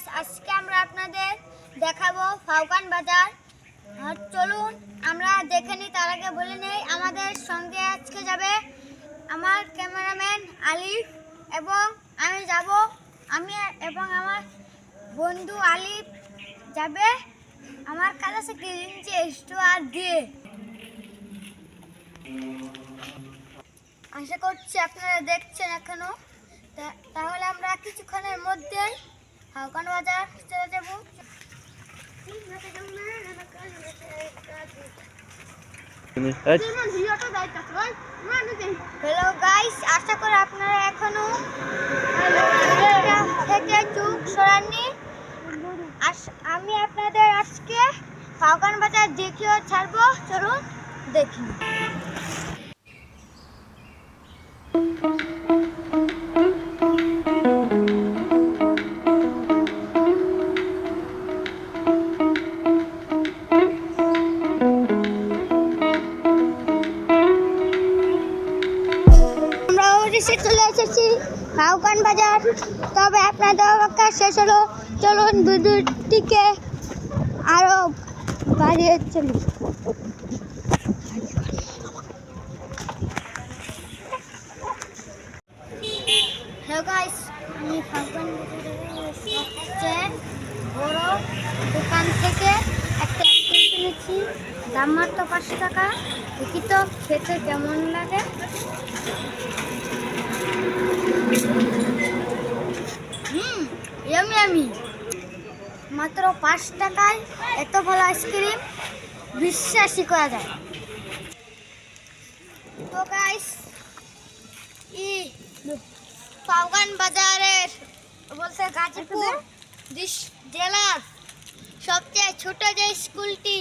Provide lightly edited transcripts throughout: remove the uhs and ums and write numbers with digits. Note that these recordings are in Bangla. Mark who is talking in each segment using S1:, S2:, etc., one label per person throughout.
S1: গাইস, আজকে আমরা আপনাদের দেখাবো ফাউকান বাজার। চলুন আমরা দেখে নিই। তার আগে বলে নেই, আমাদের সঙ্গে আজকে যাবে আমার ক্যামেরাম্যান আলিফ এবং আমি যাব। আমি এবং আমার বন্ধু আলিফ যাবে আমার কাছে কিনছে স্টোর দিয়ে। আশা করছি আপনারা দেখছেন এখনো। তাহলে আমরা কিছুক্ষণের মধ্যেই ফাউকান বাজার চলে যাব। হ্যালো গাইস, আশা করি আপনারা এখনো থেকে চোখ সরাননি। আমি আপনাদের আজকে ফাউকান বাজার দেখিয়ে ছাড়বো, চলুন দেখি। চলে এসেছি ফাউকান বাজার, তবে আপনাদের অপেক্ষা শেষ হলো। চলুন ভিডিওটিকে আরো বাড়িয়ে চলি। হ্যালো গাইস, আমি ফাউকান বাজারের সবচেয়ে বড় দোকান থেকে একটা আপেল কিনেছি। দাম মাত্র 5 টাকা। দেখি তো খেতে কেমন লাগে। ইয়ামি মাত্র 5 টাকায় এত ভালো আইসক্রিম বিশ্বাসই করা যায়। তো গাইস, ফাউকান বাজারের বলতে গাজীপুর জেলার সবচেয়ে ছোট যে স্কুলটি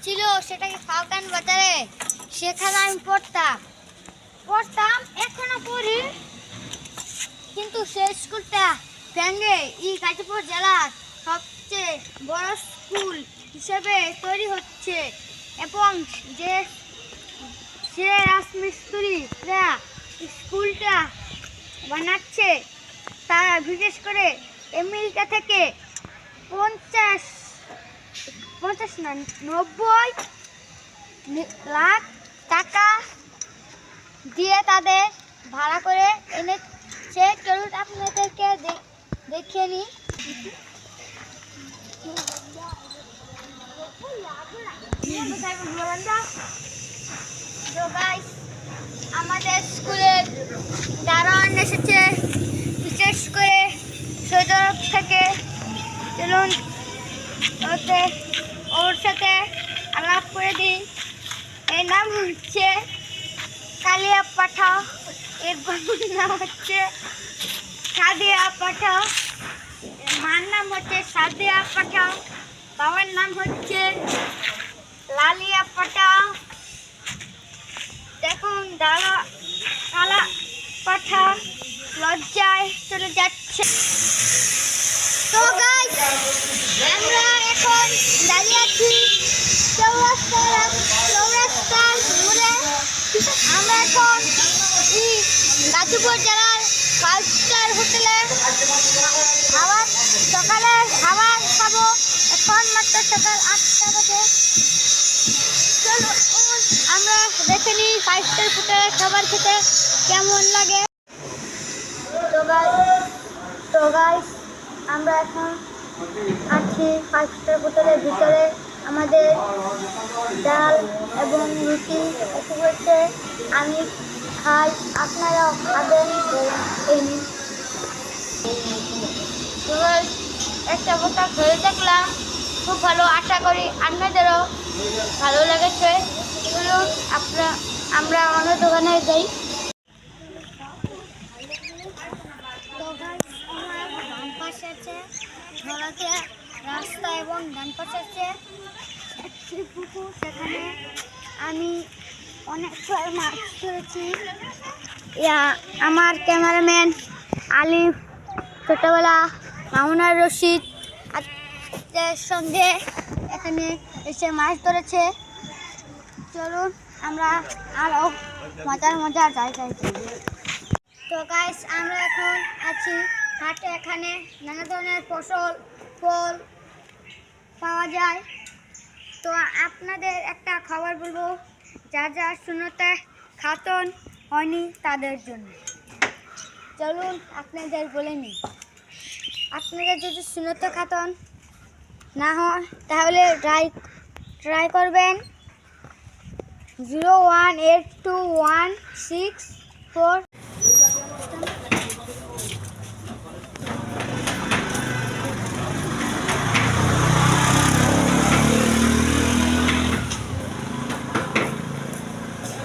S1: ছিল সেটাকে ফাউকান বাজারে, সেখানে আমি পড়তাম এখনো পড়ি। কিন্তু সেই স্কুলটা ভেঙে গাজীপুর জেলার সবচেয়ে বড় স্কুল হিসেবে তৈরি হচ্ছে এবং যে রাজমিস্ত্রিরা স্কুলটা বানাচ্ছে তারা বিশেষ করে আমেরিকা থেকে 90 লাখ টাকা দিয়ে তাদের ভাড়া করে এনেছে। চলুন আপনাদেরকে দেখিয়ে নিই। আমাদের স্কুলের দারোয়ান এসেছে বিশেষ করে সৈদরব থেকে। চলুন ওর সাথে আলাপ করে দিই। এর নাম হচ্ছে কালিয়া পাঠা, এর বাবার নাম হচ্ছে সাদিয়া পাঠা, মার নাম হচ্ছে সাদিয়া পাঠা, বাবার নাম হচ্ছে লালিয়া পাঠা। দেখুন কালা পাঠা লজ্জায় চলে যাচ্ছে। তো গাইস, আমরা এখন দাঁড়িয়ে আছি চৌরাস্তার মোড়ে। আমরা এখন গাজীপুর জেলার 5 স্টার হোটেলে সকালের খাবার খাবো। এখন মাত্র সকাল 8টা বাজে। চলো আমরা দেখে নিই 5 স্টার হোটেলের খাবার খেতে কেমন লাগে। তো গাইস, আমরা এখন আছি 5 স্টার হোটেলের ভিতরে। আমাদের ডাল এবং রুটি হচ্ছে, আমি খাই, আপনারাও খাবেন। একটা বোতা খেয়ে দেখলাম, খুব ভালো। আশা করি আপনাদেরও ভালো লেগেছে। চলুন আমরা অন্য দোকানে যাই। ডান পাশে আছে ধরাতে রাস্তা এবং ডান পাশে আছে একটি পুকুর। সেখানে আমি অনেক মাছ ধরেছি। আমার ক্যামেরাম্যান আলিফ ছোটবেলা মামুনার রশিদ সঙ্গে এখানে এসে মাছ ধরেছে। চলুন আমরা আরও মজার জায়গায় যাই। তো গাইস, আমরা এখন আছি হাটে এখানে নানা ধরনের ফসল ফল পাওয়া যায়। তো আপনাদের একটা খবর বলবো, যা শূন্যতে খাতন হয়নি তাদের জন্য। চলুন আপনাদের বলে নিই, আপনাদের যদি শূন্যতে খাতন না হয় তাহলে ট্রাই করবেন 0182164।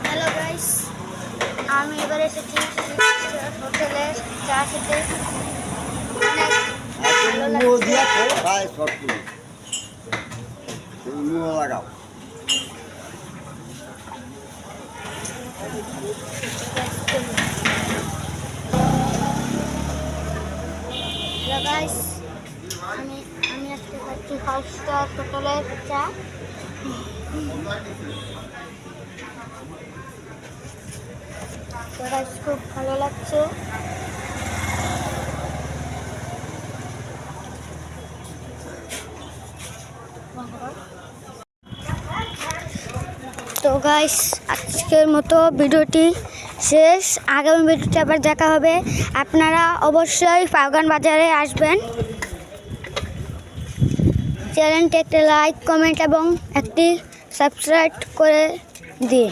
S1: হ্যালো গাইস, আমি এবার এসেছি হোটেলে চা খেতে।
S2: লাগাও
S1: হ্যালো গাইস, আমি আজকে খাচ্ছি 5 স্টার হোটেলের চা। তো গাইস খুব ভালো লাগছে। তো গাইস আজকের মতো ভিডিওটি শেষ। আগামী ভিডিওতে আবার দেখা হবে। আপনারা অবশ্যই ফাউকান বাজারে আসবেন। চ্যানেলটি একটা লাইক কমেন্ট এবং একটি সাবস্ক্রাইব করে দিন।